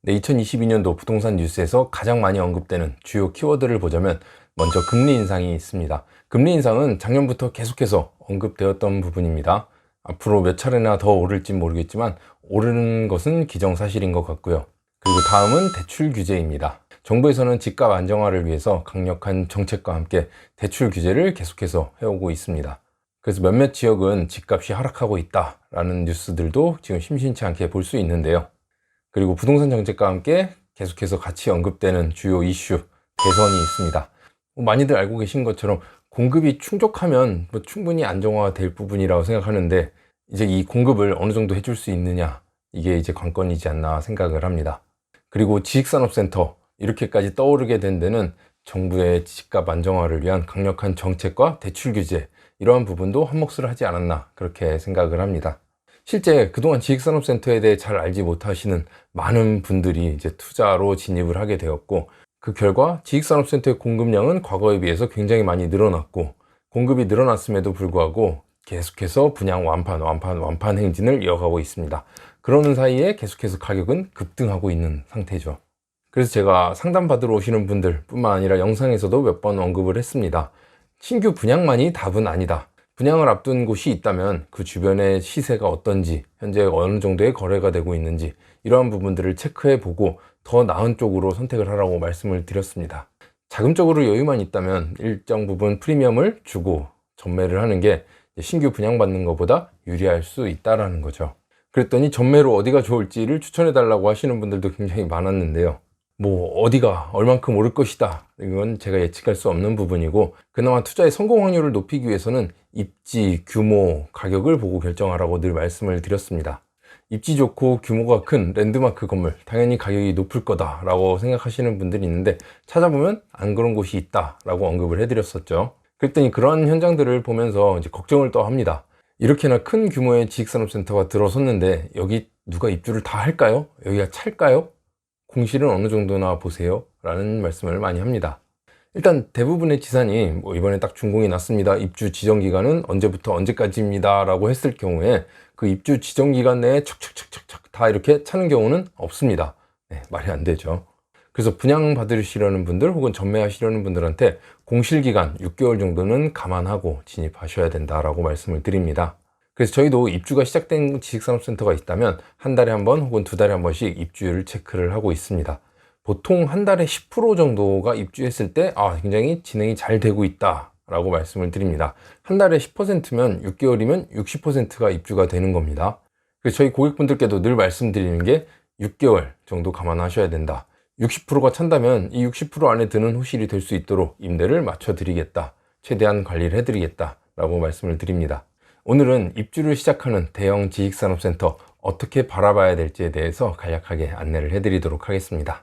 네, 2022년도 부동산 뉴스에서 가장 많이 언급되는 주요 키워드를 보자면 먼저 금리 인상이 있습니다. 금리 인상은 작년부터 계속해서 언급되었던 부분입니다. 앞으로 몇 차례나 더 오를지 모르겠지만 오르는 것은 기정사실인 것 같고요. 그리고 다음은 대출 규제입니다. 정부에서는 집값 안정화를 위해서 강력한 정책과 함께 대출 규제를 계속해서 해오고 있습니다. 그래서 몇몇 지역은 집값이 하락하고 있다라는 뉴스들도 지금 심심치 않게 볼 수 있는데요. 그리고 부동산 정책과 함께 계속해서 같이 언급되는 주요 이슈, 대선이 있습니다. 많이들 알고 계신 것처럼 공급이 충족하면 충분히 안정화가 될 부분이라고 생각하는데, 이제 이 공급을 어느 정도 해줄 수 있느냐, 이게 이제 관건이지 않나 생각을 합니다. 그리고 지식산업센터, 이렇게까지 떠오르게 된 데는 정부의 집값 안정화를 위한 강력한 정책과 대출 규제, 이러한 부분도 한몫을 하지 않았나, 그렇게 생각을 합니다. 실제 그동안 지식산업센터에 대해 잘 알지 못하시는 많은 분들이 이제 투자로 진입을 하게 되었고, 그 결과 지식산업센터의 공급량은 과거에 비해서 굉장히 많이 늘어났고, 공급이 늘어났음에도 불구하고 계속해서 분양 완판 행진을 이어가고 있습니다. 그러는 사이에 계속해서 가격은 급등하고 있는 상태죠. 그래서 제가 상담 받으러 오시는 분들 뿐만 아니라 영상에서도 몇 번 언급을 했습니다. 신규 분양만이 답은 아니다. 분양을 앞둔 곳이 있다면 그 주변의 시세가 어떤지, 현재 어느 정도의 거래가 되고 있는지, 이러한 부분들을 체크해 보고 더 나은 쪽으로 선택을 하라고 말씀을 드렸습니다. 자금적으로 여유만 있다면 일정 부분 프리미엄을 주고 전매를 하는 게 신규 분양받는 것보다 유리할 수 있다는 거죠. 그랬더니 전매로 어디가 좋을지를 추천해 달라고 하시는 분들도 굉장히 많았는데요. 어디가 얼만큼 오를 것이다, 이건 제가 예측할 수 없는 부분이고, 그나마 투자의 성공 확률을 높이기 위해서는 입지, 규모, 가격을 보고 결정하라고 늘 말씀을 드렸습니다. 입지 좋고 규모가 큰 랜드마크 건물, 당연히 가격이 높을 거다 라고 생각하시는 분들이 있는데, 찾아보면 안 그런 곳이 있다 라고 언급을 해드렸었죠. 그랬더니 그러한 현장들을 보면서 이제 걱정을 또 합니다. 이렇게나 큰 규모의 지식산업센터가 들어섰는데 여기 누가 입주를 다 할까요? 여기가 찰까요? 공실은 어느 정도나 보세요? 라는 말씀을 많이 합니다. 일단 대부분의 지산이 이번에 딱 준공이 났습니다, 입주 지정기간은 언제부터 언제까지입니다 라고 했을 경우에 그 입주 지정기간 내에 척척척척 다 이렇게 차는 경우는 없습니다. 네, 말이 안 되죠. 그래서 분양 받으시려는 분들 혹은 전매하시려는 분들한테 공실기간 6개월 정도는 감안하고 진입하셔야 된다라고 말씀을 드립니다. 그래서 저희도 입주가 시작된 지식산업센터가 있다면 한 달에 한 번 혹은 두 달에 한 번씩 입주율 체크를 하고 있습니다. 보통 한 달에 10% 정도가 입주했을 때 굉장히 진행이 잘 되고 있다 라고 말씀을 드립니다. 한 달에 10%면 6개월이면 60%가 입주가 되는 겁니다. 그래서 저희 고객분들께도 늘 말씀드리는 게 6개월 정도 감안하셔야 된다. 60%가 찬다면 이 60% 안에 드는 호실이 될 수 있도록 임대를 맞춰 드리겠다, 최대한 관리를 해 드리겠다 라고 말씀을 드립니다. 오늘은 입주를 시작하는 대형 지식산업센터 어떻게 바라봐야 될지에 대해서 간략하게 안내를 해드리도록 하겠습니다.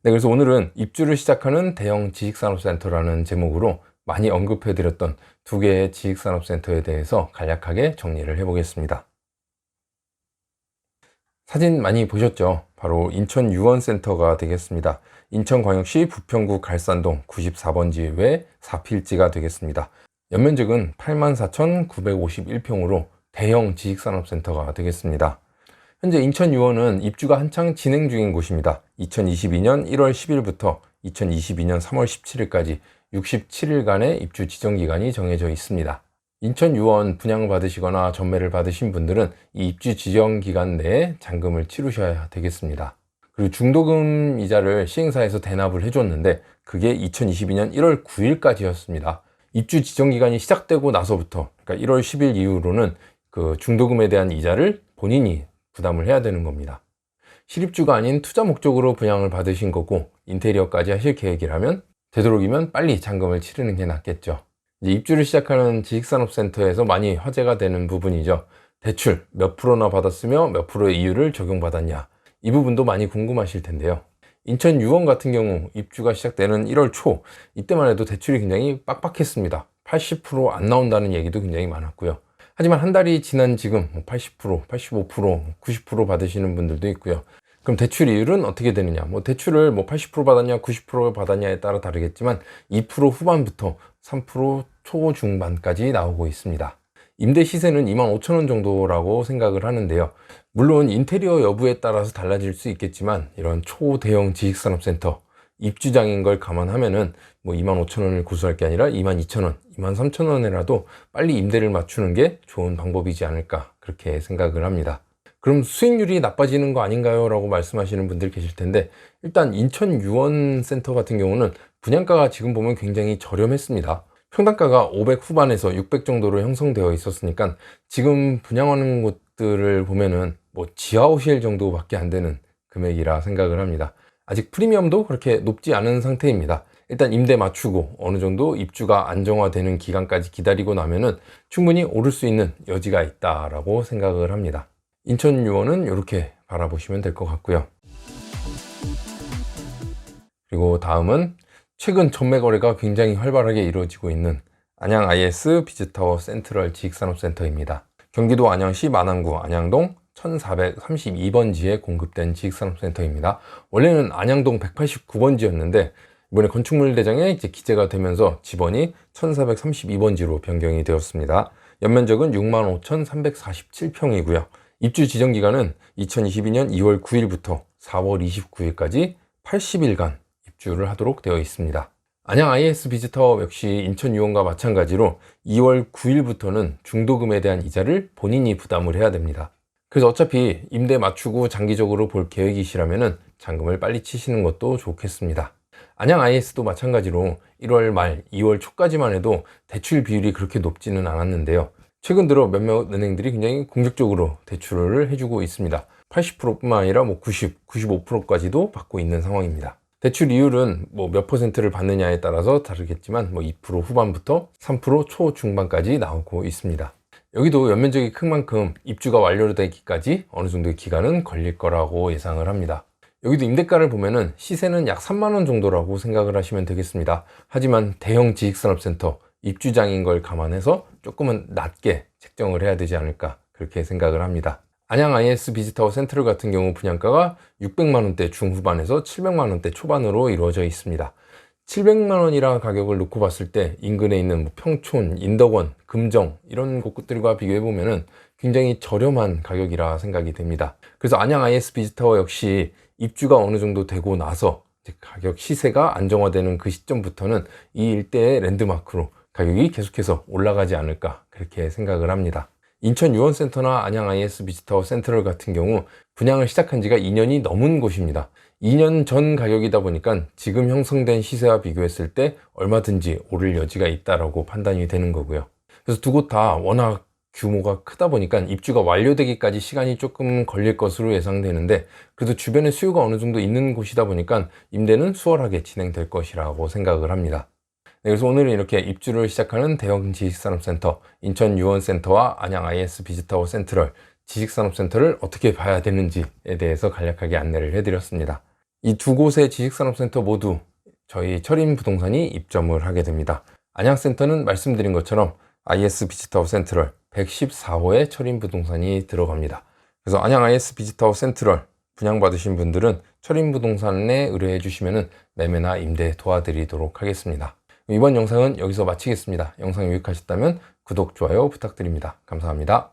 네, 그래서 오늘은 입주를 시작하는 대형 지식산업센터라는 제목으로 많이 언급해드렸던 두 개의 지식산업센터에 대해서 간략하게 정리를 해보겠습니다. 사진 많이 보셨죠? 바로 인천 유원센터가 되겠습니다. 인천광역시 부평구 갈산동 94번지 외 4필지가 되겠습니다. 연면적은 84,951평으로 대형 지식산업센터가 되겠습니다. 현재 인천 유원은 입주가 한창 진행 중인 곳입니다. 2022년 1월 10일부터 2022년 3월 17일까지 67일간의 입주 지정기간이 정해져 있습니다. 인천 유원 분양 받으시거나 전매를 받으신 분들은 이 입주 지정 기간 내에 잔금을 치르셔야 되겠습니다. 그리고 중도금 이자를 시행사에서 대납을 해줬는데 그게 2022년 1월 9일까지였습니다. 입주 지정 기간이 시작되고 나서부터, 그러니까 1월 10일 이후로는 그 중도금에 대한 이자를 본인이 부담을 해야 되는 겁니다. 실입주가 아닌 투자 목적으로 분양을 받으신 거고 인테리어까지 하실 계획이라면 되도록이면 빨리 잔금을 치르는 게 낫겠죠. 이제 입주를 시작하는 지식산업센터에서 많이 화제가 되는 부분이죠. 대출 몇 프로나 받았으며 몇 프로의 이율을 적용받았냐, 이 부분도 많이 궁금하실 텐데요. 인천 유원 같은 경우 입주가 시작되는 1월 초, 이때만 해도 대출이 굉장히 빡빡했습니다. 80% 안 나온다는 얘기도 굉장히 많았고요. 하지만 한 달이 지난 지금 80%, 85%, 90% 받으시는 분들도 있고요. 그럼 대출 이율은 어떻게 되느냐? 대출을 80% 받았냐, 90% 받았냐에 따라 다르겠지만 2% 후반부터 3% 초중반까지 나오고 있습니다. 임대 시세는 25,000원 정도라고 생각을 하는데요. 물론 인테리어 여부에 따라서 달라질 수 있겠지만 이런 초대형 지식산업센터 입주장인 걸 감안하면은 뭐 25,000원을 고수할 게 아니라 22,000원, 23,000원이라도 빨리 임대를 맞추는 게 좋은 방법이지 않을까 그렇게 생각을 합니다. 그럼 수익률이 나빠지는 거 아닌가요? 라고 말씀하시는 분들 계실 텐데, 일단 인천 유원센터 같은 경우는 분양가가 지금 보면 굉장히 저렴했습니다. 평당가가 500 후반에서 600 정도로 형성되어 있었으니까 지금 분양하는 곳들을 보면은 뭐 지하호실 정도밖에 안 되는 금액이라 생각을 합니다. 아직 프리미엄도 그렇게 높지 않은 상태입니다. 일단 임대 맞추고 어느 정도 입주가 안정화되는 기간까지 기다리고 나면은 충분히 오를 수 있는 여지가 있다라고 생각을 합니다. 인천 유원은 이렇게 바라보시면 될 것 같고요. 그리고 다음은 최근 전매 거래가 굉장히 활발하게 이루어지고 있는 안양 IS 비즈타워 센트럴 지식산업센터입니다. 경기도 안양시 만안구 안양동 1432번지에 공급된 지식산업센터입니다. 원래는 안양동 189번지였는데 이번에 건축물 대장에 이제 기재가 되면서 지번이 1432번지로 변경이 되었습니다. 연면적은 65,347평이고요. 입주 지정 기간은 2022년 2월 9일부터 4월 29일까지 80일간 입주를 하도록 되어 있습니다. 안양 IS 비즈타워 역시 인천 유원과 마찬가지로 2월 9일부터는 중도금에 대한 이자를 본인이 부담을 해야 됩니다. 그래서 어차피 임대 맞추고 장기적으로 볼 계획이시라면 잔금을 빨리 치시는 것도 좋겠습니다. 안양 IS도 마찬가지로 1월 말 2월 초까지만 해도 대출 비율이 그렇게 높지는 않았는데요. 최근 들어 몇몇 은행들이 굉장히 공격적으로 대출을 해주고 있습니다. 80%뿐만 아니라 90, 95%까지도 받고 있는 상황입니다. 대출 이율은 몇 퍼센트를 받느냐에 따라서 다르겠지만 2% 후반부터 3% 초중반까지 나오고 있습니다. 여기도 연면적이 큰 만큼 입주가 완료되기까지 어느 정도의 기간은 걸릴 거라고 예상을 합니다. 여기도 임대가를 보면은 시세는 약 3만원 정도라고 생각을 하시면 되겠습니다. 하지만 대형 지식산업센터 입주장인 걸 감안해서 조금은 낮게 책정을 해야 되지 않을까 그렇게 생각을 합니다. 안양 IS 비즈타워 센트럴 같은 경우 분양가가 600만원대 중후반에서 700만원대 초반으로 이루어져 있습니다. 700만원이라는 가격을 놓고 봤을 때 인근에 있는 평촌, 인덕원, 금정 이런 곳들과 비교해 보면은 굉장히 저렴한 가격이라 생각이 됩니다. 그래서 안양 IS 비즈타워 역시 입주가 어느 정도 되고 나서 가격 시세가 안정화되는 그 시점부터는 이 일대의 랜드마크로 가격이 계속해서 올라가지 않을까 그렇게 생각을 합니다. 인천 유원센터나 안양 IS 비즈타워 센트럴 같은 경우 분양을 시작한 지가 2년이 넘은 곳입니다. 2년 전 가격이다 보니까 지금 형성된 시세와 비교했을 때 얼마든지 오를 여지가 있다라고 판단이 되는 거고요. 그래서 두 곳 다 워낙 규모가 크다 보니까 입주가 완료되기까지 시간이 조금 걸릴 것으로 예상되는데 그래도 주변에 수요가 어느 정도 있는 곳이다 보니까 임대는 수월하게 진행될 것이라고 생각을 합니다. 그래서 오늘은 이렇게 입주를 시작하는 대형 지식산업센터 인천 유원센터와 안양 IS 비즈타워 센트럴 지식산업센터를 어떻게 봐야 되는지에 대해서 간략하게 안내를 해드렸습니다. 이 두 곳의 지식산업센터 모두 저희 철인부동산이 입점을 하게 됩니다. 안양센터는 말씀드린 것처럼 IS 비즈타워 센트럴 114호에 철인부동산이 들어갑니다. 그래서 안양 IS 비즈타워 센트럴 분양받으신 분들은 철인부동산에 의뢰해 주시면 매매나 임대 도와드리도록 하겠습니다. 이번 영상은 여기서 마치겠습니다. 영상 유익하셨다면 구독, 좋아요 부탁드립니다. 감사합니다.